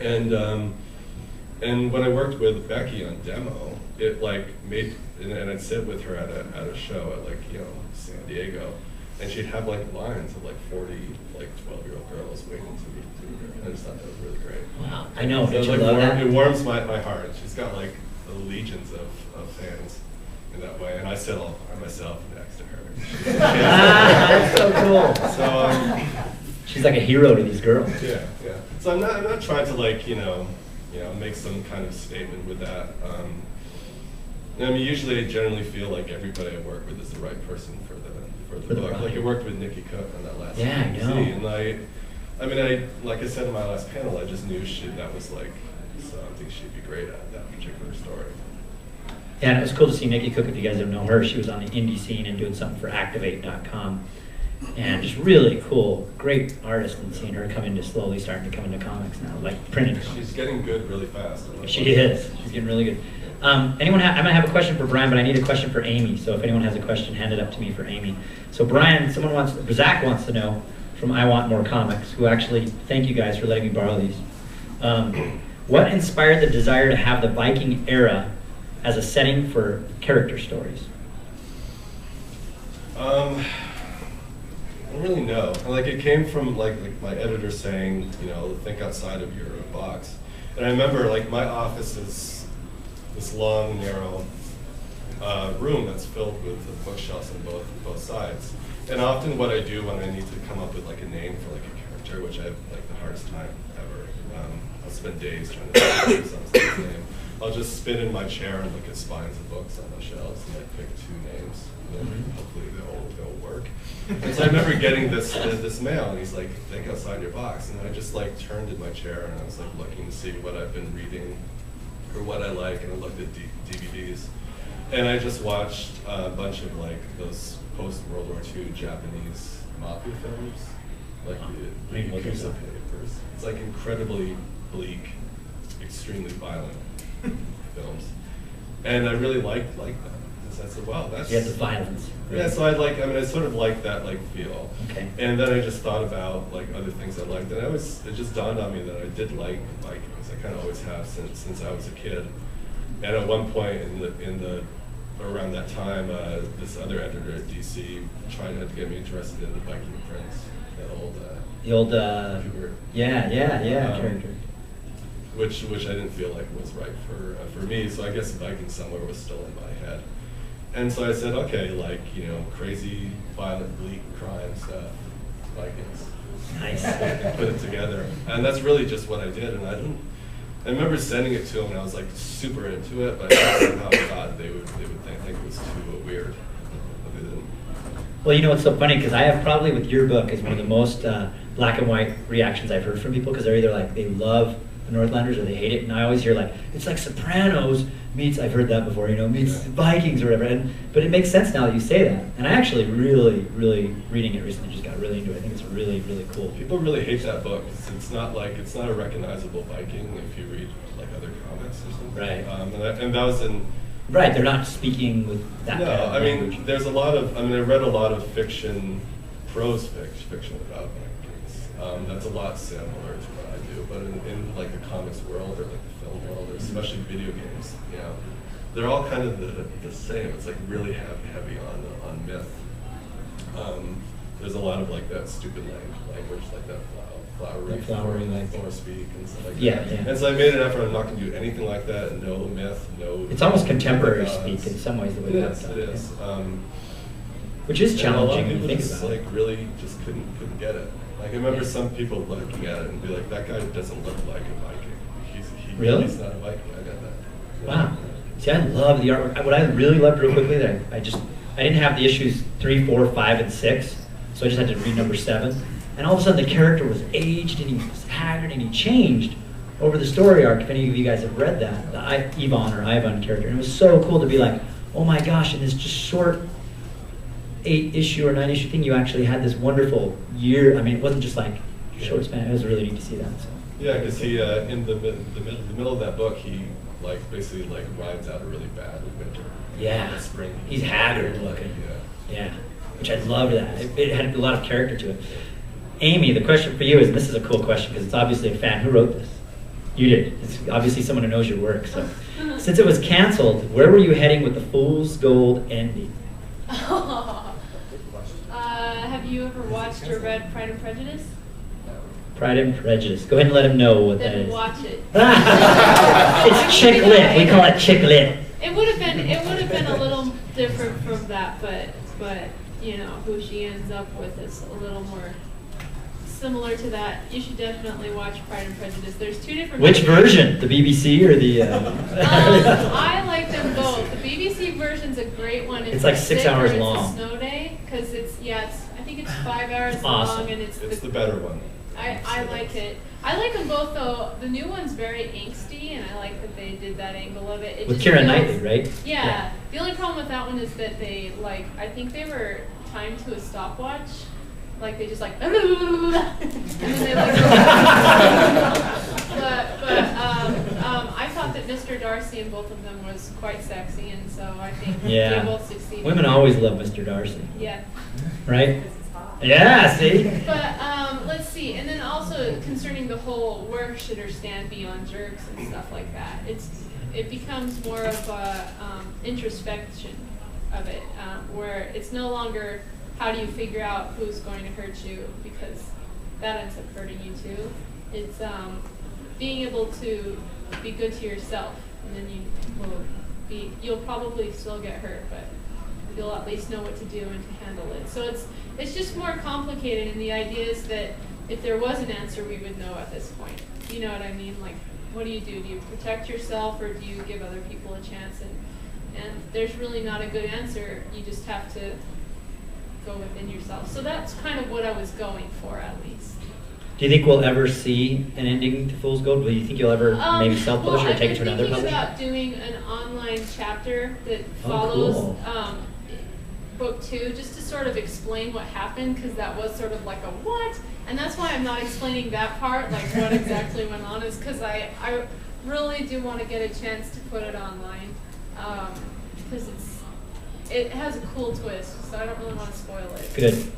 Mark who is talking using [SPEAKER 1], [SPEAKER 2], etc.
[SPEAKER 1] And when I worked with Becky on demo, it like made, and I'd sit with her at a show at like, you know, San Diego, and she'd have like lines of like 40 like 12-year-old girls waiting to meet her. I just thought that was really great.
[SPEAKER 2] Wow, I know.
[SPEAKER 1] So
[SPEAKER 2] Did you love that?
[SPEAKER 1] It warms my heart. She's got like legions of fans in that way, and I sit all by myself next to her.
[SPEAKER 2] That's so cool.
[SPEAKER 1] So
[SPEAKER 2] she's like a hero to these girls.
[SPEAKER 1] yeah. So I'm not trying to like you know make some kind of statement with that. I mean, usually I generally feel like everybody I work with is the right person for the book. Like I worked with Nikki Cook on that last
[SPEAKER 2] know.
[SPEAKER 1] and I mean, like I said in my last panel, I just knew that was like something she'd be great at, that particular story.
[SPEAKER 2] Yeah, and it was cool to see Nikki Cook. If you guys don't know her, she was on the indie scene and doing something for Activate.com. And just really cool, great artist, and seeing her come into slowly starting to come into comics now, like printed comics.
[SPEAKER 1] She's getting good really fast.
[SPEAKER 2] She is. She's getting really good. I'm gonna have a question for Brian, but I need a question for Amy. So if anyone has a question, hand it up to me for Amy. So Brian, Zach wants to know from I Want More Comics, who actually, thank you guys for letting me borrow these. What inspired the desire to have the Viking era as a setting for character stories?
[SPEAKER 1] I don't really know. Like it came from like my editor saying, you know, think outside of your box. And I remember like my office is this long, narrow room that's filled with bookshelves on both sides. And often what I do when I need to come up with like a name for like a character, which I have like the hardest time ever, I'll spend days trying to think of some name. I'll just spin in my chair and look at spines of books on the shelves and like pick 2 names. And then hopefully they'll work. And so I remember getting this mail, and he's like, think outside your box. And I just like turned in my chair and I was like looking to see what I've been reading or what I like, and I looked at DVDs. And I just watched a bunch of like those post-World War II Japanese mafia films, like the Yakuza Papers. It's like incredibly bleak, extremely violent films. And I really liked them. So I said, wow, that's...
[SPEAKER 2] Yeah, the violence. Really.
[SPEAKER 1] Yeah, so I sort of like that like feel.
[SPEAKER 2] Okay.
[SPEAKER 1] And then I just thought about like other things I liked, and it just dawned on me that I did like Vikings. I kind of always have since I was a kid. And at one point around that time, this other editor at DC tried to get me interested in the Viking prints, that old
[SPEAKER 2] character.
[SPEAKER 1] Which I didn't feel like was right for me. So I guess Viking somewhere was still in my head. And so I said, okay, like, you know, crazy, violent, bleak crime stuff, Vikings.
[SPEAKER 2] Nice.
[SPEAKER 1] And put it together. And that's really just what I did. And I remember sending it to them, and I was like super into it, but I somehow thought they would think it was too weird.
[SPEAKER 2] Well, you know what's so funny, because I have probably with your book is one of the most black and white reactions I've heard from people, because they're either like, they love the Northlanders or they hate it, and I always hear like, it's like Sopranos meets, I've heard that before, you know, meets Vikings or whatever, but it makes sense now that you say that. And I actually really, reading it recently, just got really into it. I think it's really, really cool.
[SPEAKER 1] People really hate that book. It's not a recognizable Viking if you read like other comics or something.
[SPEAKER 2] Right.
[SPEAKER 1] And that was in...
[SPEAKER 2] Right, they're not speaking with that kind of language.
[SPEAKER 1] There's a lot of, I read a lot of fiction, prose fiction about Vikings. That's a lot similar to what I do, but in like the comics world or like the film world, or especially video games, you know, they're all kind of the same. It's like really heavy on myth. There's a lot of like that stupid language, like that flowery or speak and stuff like that.
[SPEAKER 2] Yeah.
[SPEAKER 1] And so I made an effort. I'm not going to do anything like that. No myth, no.
[SPEAKER 2] It's almost contemporary speak in some ways. The way
[SPEAKER 1] it is.
[SPEAKER 2] Which is challenging
[SPEAKER 1] when
[SPEAKER 2] to think
[SPEAKER 1] just,
[SPEAKER 2] about.
[SPEAKER 1] Like really just couldn't get it. Like I remember some people looking at it and be like, that guy doesn't look like a Viking.
[SPEAKER 2] Really?
[SPEAKER 1] He's not a Viking. I got that.
[SPEAKER 2] Wow. See, I love the artwork. What I really loved real quickly, that I didn't have the issues 3, 4, 5, and 6, so I just had to read number 7. And all of a sudden the character was aged and he was haggard and he changed over the story arc. If any of you guys have read that, the Ivan character. And it was so cool to be like, oh my gosh, in this just short 8-issue or 9-issue thing, you actually had this wonderful year. I mean, it wasn't just like short span. It was really neat to see that. So.
[SPEAKER 1] Yeah, because he in the middle of that book, he like basically like rides out a really bad winter.
[SPEAKER 2] Yeah,
[SPEAKER 1] spring.
[SPEAKER 2] He's haggard looking. Yeah, which I loved that. It had a lot of character to it. Amy, the question for you is, and this is a cool question because it's obviously a fan. Who wrote this? You did. It's obviously someone who knows your work. So, since it was canceled, where were you heading with the Fool's Gold ending?
[SPEAKER 3] Have you ever watched or read Pride and Prejudice?
[SPEAKER 2] Pride and Prejudice. Go ahead and let him know what that
[SPEAKER 3] Then
[SPEAKER 2] is.
[SPEAKER 3] watch it.
[SPEAKER 2] It's chick lit. We call it chick lit.
[SPEAKER 3] It would have been a little different from that, but you know who she ends up with is a little more similar to that. You should definitely watch Pride and Prejudice. There's two different.
[SPEAKER 2] Which version? The BBC or the?
[SPEAKER 3] I like them both. The BBC version's a great one.
[SPEAKER 2] It's like 6 hours long.
[SPEAKER 3] It's a snow day because I think it's 5 hours
[SPEAKER 2] Awesome.
[SPEAKER 3] long, and it's
[SPEAKER 1] the better one.
[SPEAKER 3] I like it. I like them both though. The new one's very angsty, and I like that they did that angle of it.
[SPEAKER 2] With
[SPEAKER 3] just
[SPEAKER 2] Keira
[SPEAKER 3] feels-
[SPEAKER 2] Knightley, right?
[SPEAKER 3] Yeah. The only problem with that one is that they I think they were timed to a stopwatch. Like they just and then they I thought that Mr. Darcy in both of them was quite sexy, and so I think they both succeeded.
[SPEAKER 2] Women always love Mr. Darcy.
[SPEAKER 3] Yeah.
[SPEAKER 2] Right? Yeah, see?
[SPEAKER 3] But let's see, and then also concerning the whole where should her stand be on jerks and stuff like that, it becomes more of a introspection of it, where it's no longer how do you figure out who's going to hurt you, because that ends up hurting you too. It's being able to be good to yourself, and then you'll probably still get hurt, but you'll at least know what to do and to handle it. So it's just more complicated, and the idea is that if there was an answer, we would know at this point. You know what I mean? Like, what do? Do you protect yourself, or do you give other people a chance? And there's really not a good answer. You just have to go within yourself. So that's kind of what I was going for, at least.
[SPEAKER 2] Do you think we'll ever see an ending to Fool's Gold? Do you think you'll ever maybe self-publish or take it to another publisher?
[SPEAKER 3] I've been thinking about doing an online chapter that follows
[SPEAKER 2] cool.
[SPEAKER 3] book 2, just to sort of explain what happened, because that was sort of like a what? And that's why I'm not explaining that part, like what exactly went on, is because I really do want to get a chance to put it online, because it has a cool twist, so I don't really want to spoil it.
[SPEAKER 2] Good.